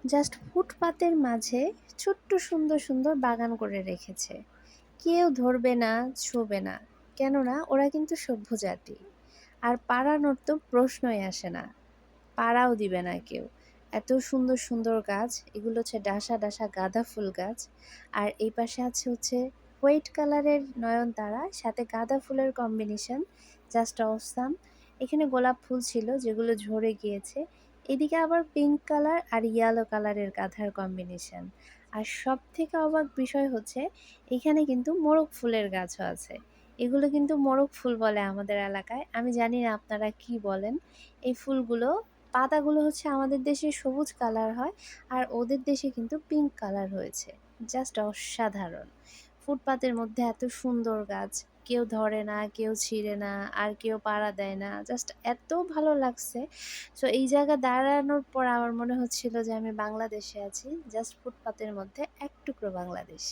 Just ফুটপাতের মাঝে ছোট্ট সুন্দর সুন্দর বাগান করে রেখেছে। কেউ ধরবে না, ছোঁবে না, কেননা ওরা কিন্তু সভ্য জাতি। আর পাড়ানোর তো প্রশ্নই আসে না, পাড়াও দিবে না কেউ। এত সুন্দর সুন্দর গাছ, এগুলো হচ্ছে ডাসা ডাসা গাঁদা ফুল গাছ। আর এই পাশে আছে হচ্ছে হোয়াইট কালারের নয়নতারা, সাথে গাঁদা ফুলের কম্বিনেশন, জাস্ট অসাম। এখানে গোলাপ ফুল ছিল যেগুলো ঝরে গিয়েছে। এদিকে আবার পিঙ্ক কালার আর ইয়েলো কালারের গাঁদার কম্বিনেশন। আর সব থেকে অবাক বিষয় হচ্ছে এখানে কিন্তু মোরগ ফুলের গাছও আছে। এগুলো কিন্তু মোরগ ফুল বলে আমাদের এলাকায়, আমি জানি না আপনারা কি বলেন। এই ফুলগুলো, পাতাগুলো হচ্ছে আমাদের দেশে সবুজ কালার হয়, আর ওদের দেশে কিন্তু পিঙ্ক কালার হয়েছে। জাস্ট অসাধারণ। ফুটপাতের মধ্যে এত সুন্দর গাছ, কেউ ধরে না, কেউ ছিঁড়ে না, আর কেউ পাড়া দেয় না, জাস্ট এত ভালো লাগছে। সো এই জায়গা দাঁড়ানোর পর আমার মনে হচ্ছিল যে আমি বাংলাদেশে আছি, জাস্ট ফুটপাতের মধ্যে এক টুকরো বাংলাদেশ।